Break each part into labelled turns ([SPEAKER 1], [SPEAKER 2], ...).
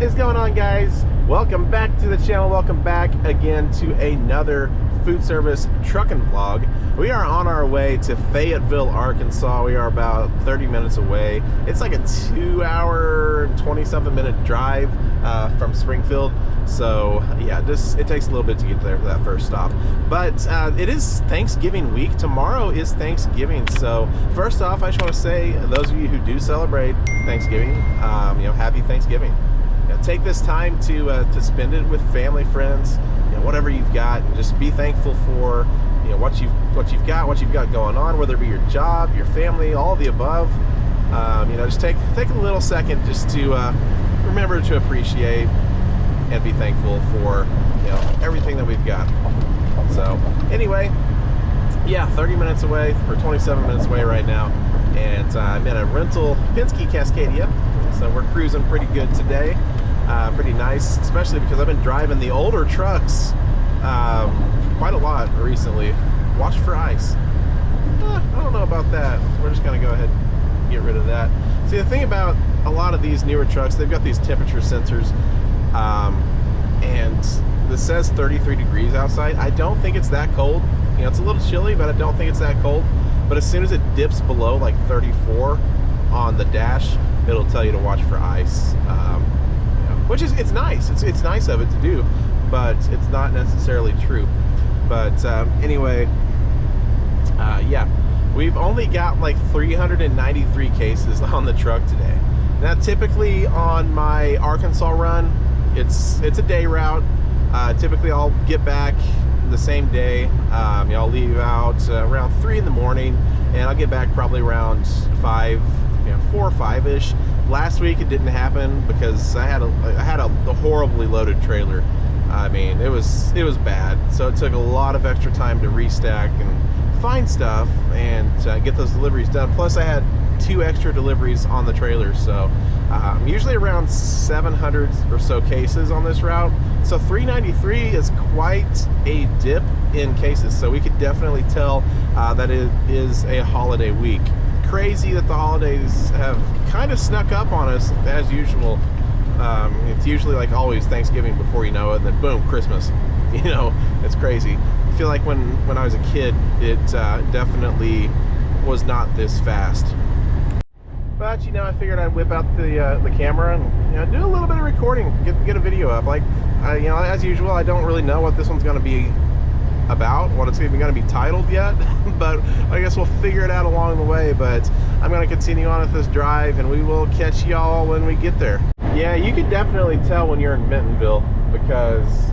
[SPEAKER 1] is going on, guys? Welcome back to the channel. Welcome back again to another food service trucking vlog. We are on our way to Fayetteville, Arkansas. We are about 30 minutes away. It's like a 2-hour, 20-something minute drive from Springfield. So yeah, it takes a little bit to get there for that first stop. But it is Thanksgiving week. Tomorrow is Thanksgiving. So first off, I just want to say, those of you who do celebrate Thanksgiving, happy Thanksgiving. Take this time to spend it with family, friends, whatever you've got, and just be thankful for what you've got going on, whether it be your job, your family, all of the above. Just take a little second just to remember to appreciate and be thankful for everything that we've got. So anyway, yeah, 30 minutes away, or 27 minutes away right now, and I'm in a rental Penske Cascadia, so we're cruising pretty good today. Pretty nice, especially because I've been driving the older trucks quite a lot recently. Watch for ice. I don't know about that. We're just gonna go ahead and get rid of that. See, the thing about a lot of these newer trucks, they've got these temperature sensors, and this says 33 degrees outside. I don't think it's that cold. It's a little chilly, but I don't think it's that cold. But as soon as it dips below like 34 on the dash, it'll tell you to watch for ice. Which is, it's nice. It's nice of it to do, but it's not necessarily true. But anyway, yeah, we've only got like 393 cases on the truck today. Now, typically on my Arkansas run, it's a day route. Typically, I'll get back the same day. I'll leave out around 3 in the morning, and I'll get back probably around 5, 4 or 5-ish. Last week it didn't happen because I had a horribly loaded trailer. I mean, it was bad. So it took a lot of extra time to restack and find stuff and get those deliveries done. Plus, I had 2 extra deliveries on the trailer. So usually around 700 or so cases on this route. So 393 is quite a dip in cases. So we could definitely tell that it is a holiday week. Crazy that the holidays have kind of snuck up on us as usual. It's usually like always Thanksgiving before you know it, and then boom, Christmas. It's crazy. I feel like when I was a kid, it definitely was not this fast. But I figured I'd whip out the camera and do a little bit of recording, get a video up. Like as usual, I don't really know what this one's going to be about, what it's even going to be titled yet, but I guess we'll figure it out along the way. But I'm going to continue on with this drive, and we will catch y'all when we get there. Yeah, you can definitely tell when you're in Bentonville, because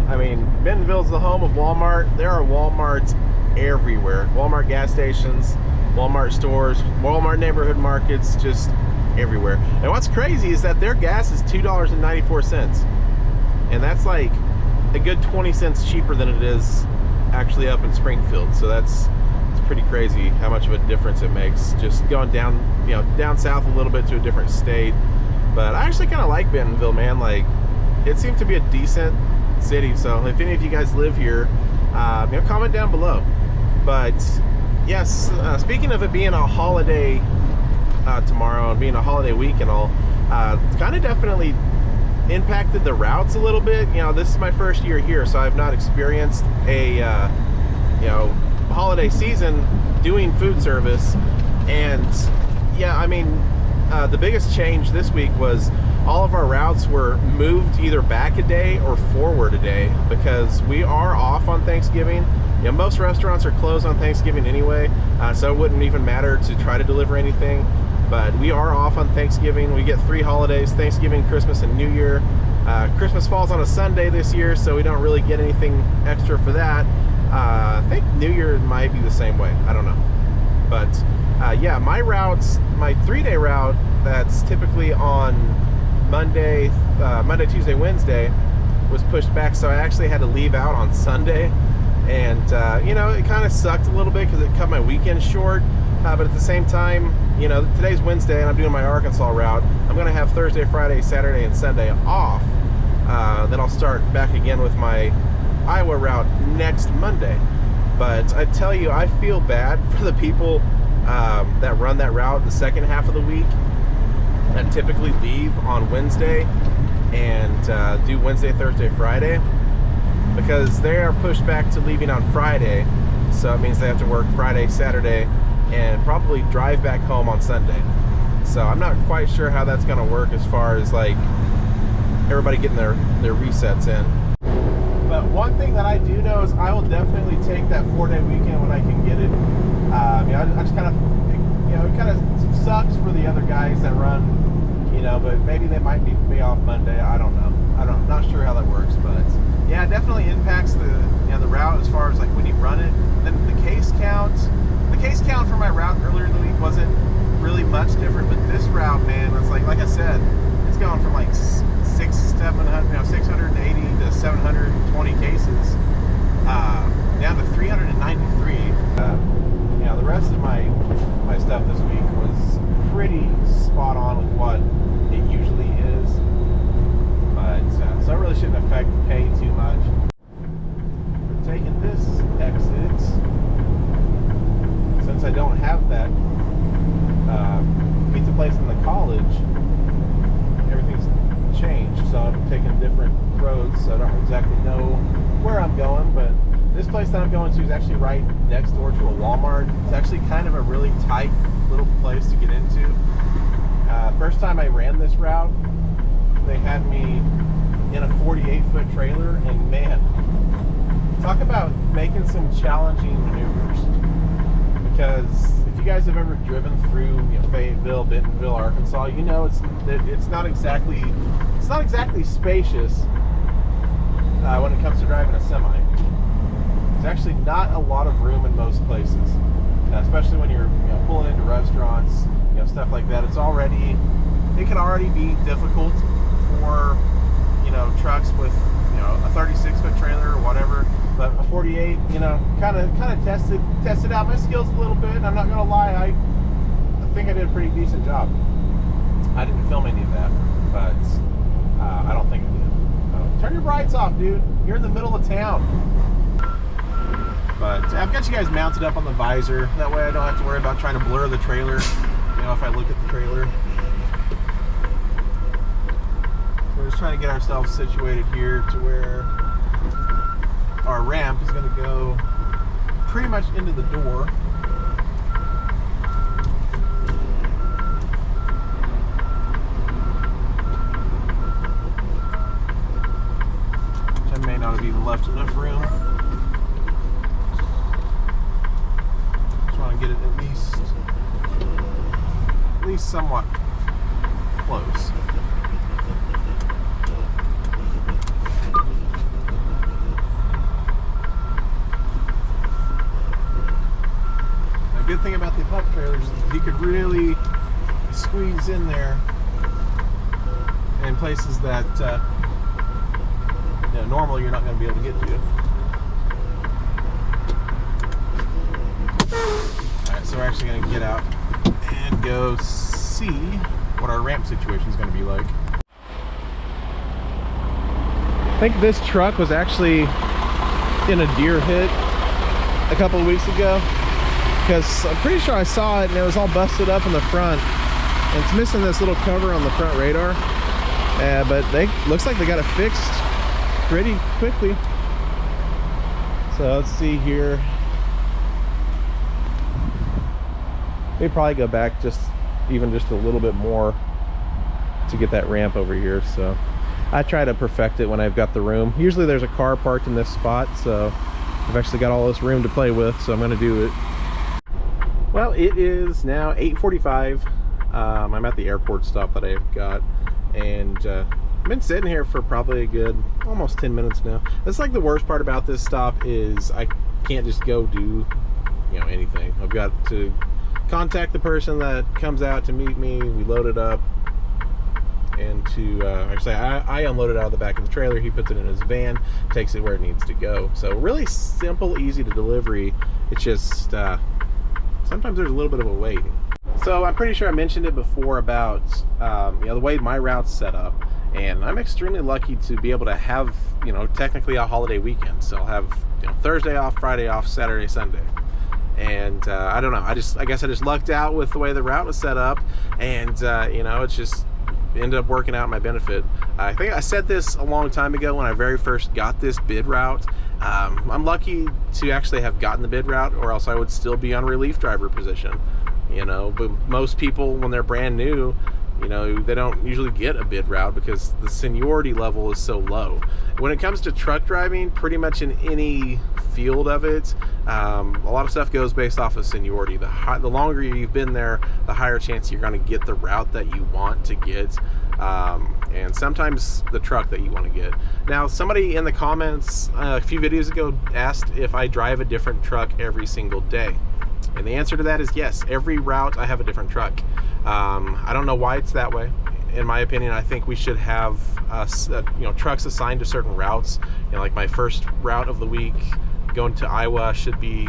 [SPEAKER 1] I mean, Bentonville's the home of Walmart. There are Walmarts everywhere. Walmart gas stations, Walmart stores, Walmart neighborhood markets, just everywhere. And what's crazy is that their gas is $2.94, and that's like a good 20 cents cheaper than it is actually up in Springfield. So it's pretty crazy how much of a difference it makes just going down down south a little bit to a different state. But I actually kind of like Bentonville, man. Like, it seemed to be a decent city. So if any of you guys live here, comment down below. But yes, speaking of it being a holiday tomorrow and being a holiday week and all, it's kind of definitely impacted the routes a little bit. This is my first year here, so I've not experienced a holiday season doing food service. And yeah, I mean, the biggest change this week was all of our routes were moved either back a day or forward a day, because we are off on Thanksgiving. Most restaurants are closed on Thanksgiving anyway, so it wouldn't even matter to try to deliver anything. But we are off on Thanksgiving. We get 3 holidays: Thanksgiving, Christmas, and New Year. Christmas falls on a Sunday this year, so we don't really get anything extra for that. I think New Year might be the same way. I don't know. But yeah, my routes, my 3-day route that's typically on Monday, Tuesday, Wednesday, was pushed back. So I actually had to leave out on Sunday. And it kind of sucked a little bit because it cut my weekend short. But at the same time, today's Wednesday and I'm doing my Arkansas route. I'm going to have Thursday, Friday, Saturday, and Sunday off. Then I'll start back again with my Iowa route next Monday. But I tell you, I feel bad for the people that run that route the second half of the week and typically leave on Wednesday and do Wednesday, Thursday, Friday, because they are pushed back to leaving on Friday. So it means they have to work Friday, Saturday, and probably drive back home on Sunday. So I'm not quite sure how that's going to work as far as like everybody getting their resets in. But one thing that I do know is I will definitely take that 4-day weekend when I can get it. I just kind of, it kind of sucks for the other guys that run, but maybe they might be off Monday. I don't know. I'm not sure how that works, but yeah, it definitely impacts the route as far as like when you run it. And then the case count. The case count for my route earlier in the week wasn't really much different, but this route, man, it's like I said, it's going from like 680 to 720 cases down to 393. The rest of my stuff this week was pretty spot on with what it usually is, but so it really shouldn't affect pay too much. We're taking this exit since I don't have that pizza place in the college. Everything's changed, so I'm taking different roads, so I don't exactly know where I'm going, but this place that I'm going to is actually right next door to a Walmart. It's actually kind of a really tight little place to get into. First time I ran this route, they had me in a 48-foot trailer, and man, talk about making some challenging maneuvers. Because if you guys have ever driven through Fayetteville, Bentonville, Arkansas, it's not exactly spacious when it comes to driving a semi. There's actually not a lot of room in most places, especially when you're pulling into restaurants, stuff like that. It can already be difficult for trucks with a 36-foot trailer or whatever. But a 48, kind of tested out my skills a little bit. And I'm not gonna lie, I think I did a pretty decent job. I didn't film any of that, but I don't think I did. Turn your brights off, dude. You're in the middle of town. But I've got you guys mounted up on the visor. That way I don't have to worry about trying to blur the trailer, if I look at the trailer. We're just trying to get ourselves situated here to where our ramp is going to go pretty much into the door. Which I may not have even left enough room. Just want to get it at least somewhat close. Good thing about the pump trailers is you could really squeeze in there in places that normally you're not going to be able to get to. Alright, so we're actually going to get out and go see what our ramp situation is going to be like. I think this truck was actually in a deer hit a couple of weeks ago, because I'm pretty sure I saw it and it was all busted up in the front, and it's missing this little cover on the front radar, but looks like they got it fixed pretty quickly. So let's see here, they probably go back just a little bit more to get that ramp over here. So I try to perfect it when I've got the room. Usually there's a car parked in this spot, so I've actually got all this room to play with, so I'm going to do it. Well, it is now 8:45. I'm at the airport stop that I've got, and I've been sitting here for probably a good almost 10 minutes now. That's like the worst part about this stop is I can't just go do anything. I've got to contact the person that comes out to meet me. We load it up, and actually I unload it out of the back of the trailer. He puts it in his van, takes it where it needs to go. So really simple, easy to delivery. It's just sometimes there's a little bit of a wait. So I'm pretty sure I mentioned it before about the way my route's set up, and I'm extremely lucky to be able to have technically a holiday weekend. So I'll have Thursday off, Friday off, Saturday, Sunday, and I don't know, I guess I just lucked out with the way the route was set up, and it's just ended up working out in my benefit. I think I said this a long time ago when I very first got this bid route. I'm lucky to actually have gotten the bid route, or else I would still be on relief driver position. You know, but most people, when they're brand new, you know, they don't usually get a bid route because the seniority level is so low. When it comes to truck driving, pretty much in any field of it, a lot of stuff goes based off of seniority. The longer you've been there, the higher chance you're going to get the route that you want to get, and sometimes the truck that you want to get. Now, somebody in the comments a few videos ago asked if I drive a different truck every single day. And the answer to that is yes. Every route I have a different truck. I don't know why it's that way. In my opinion, I think we should have trucks assigned to certain routes. You know, like my first route of the week going to Iowa should be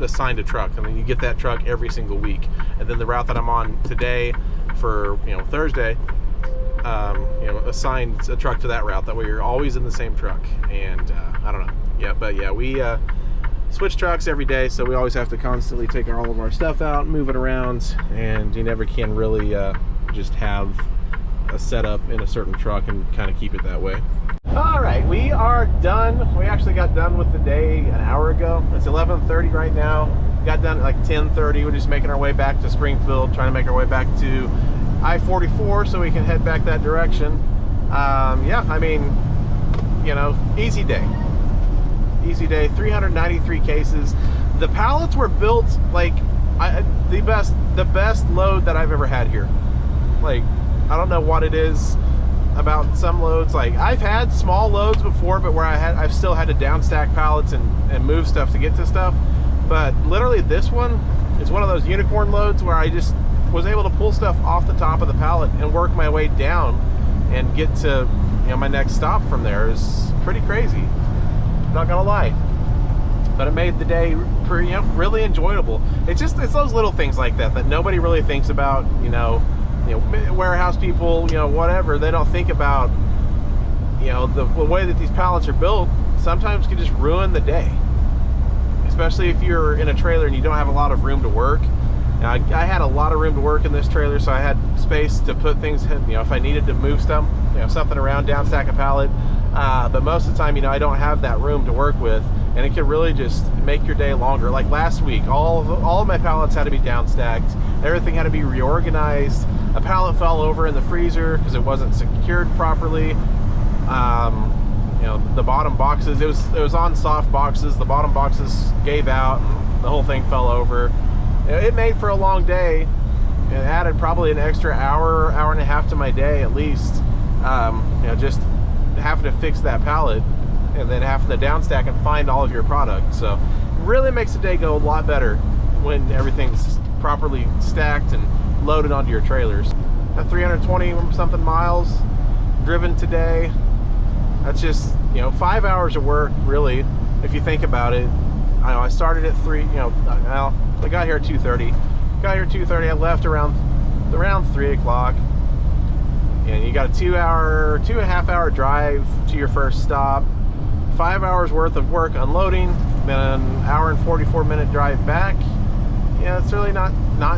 [SPEAKER 1] assigned a truck. I mean, you get that truck every single week. And then the route that I'm on today for Thursday, assigned a truck to that route. That way you're always in the same truck. And I don't know. Yeah, but yeah, we switch trucks every day, so we always have to constantly take all of our stuff out, move it around, and you never can really just have a setup in a certain truck and kind of keep it that way. All right, we are done. We actually got done with the day an hour ago. It's 11:30 right now. Got done at like 10:30. We're just making our way back to Springfield, trying to make our way back to I-44 so we can head back that direction. Yeah, I mean, easy day. Easy day. 393 cases. The pallets were built like the best load that I've ever had here. Like, I don't know what it is about some loads. Like, I've had small loads before, but where I've still had to downstack pallets and move stuff to get to stuff. But literally this one is one of those unicorn loads where I just was able to pull stuff off the top of the pallet and work my way down and get to my next stop from there. Is pretty crazy. Not gonna lie, but it made the day pretty, really enjoyable. It's those little things like that nobody really thinks about. Warehouse people, whatever, they don't think about. The way that these pallets are built sometimes can just ruin the day, especially if you're in a trailer and you don't have a lot of room to work. Now, I had a lot of room to work in this trailer, so I had space to put things, if I needed to move stuff, something around, downstack a pallet. But most of the time, I don't have that room to work with, and it can really just make your day longer. Like last week, all of my pallets had to be downstacked. Everything had to be reorganized. A pallet fell over in the freezer because it wasn't secured properly. The bottom boxes, it was on soft boxes. The bottom boxes gave out, and the whole thing fell over. It made for a long day. It added probably an extra hour and a half to my day at least. Just having to fix that pallet and then having to downstack and find all of your product. So it really makes the day go a lot better when everything's properly stacked and loaded onto your trailers. At 320 something miles driven today, that's just 5 hours of work, really, if you think about it. I started at 3, I got here at 2:30. I left around 3 o'clock. And you got a 2.5 hour drive to your first stop, 5 hours worth of work unloading, then an hour and 44-minute drive back. It's really not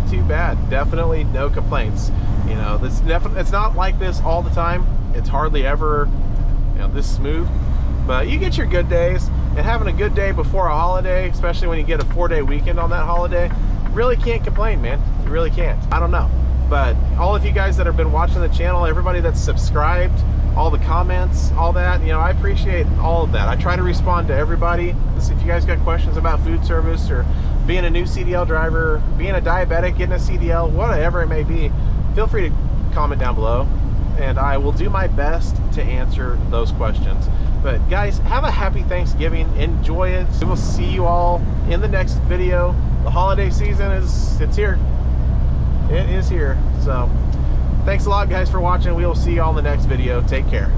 [SPEAKER 1] too bad. Definitely no complaints. It's not like this all the time. It's hardly ever this smooth. But you get your good days, and having a good day before a holiday, especially when you get a 4-day weekend on that holiday, really can't complain, man. You really can't. I don't know. But all of you guys that have been watching the channel, everybody that's subscribed, all the comments, all that, I appreciate all of that. I try to respond to everybody. If you guys got questions about food service or being a new CDL driver, being a diabetic, getting a CDL, whatever it may be, feel free to comment down below, and I will do my best to answer those questions. But guys, have a happy Thanksgiving. Enjoy it. We will see you all in the next video. The holiday season it's here. It is here. So thanks a lot, guys, for watching. We will see you all in the next video. Take care.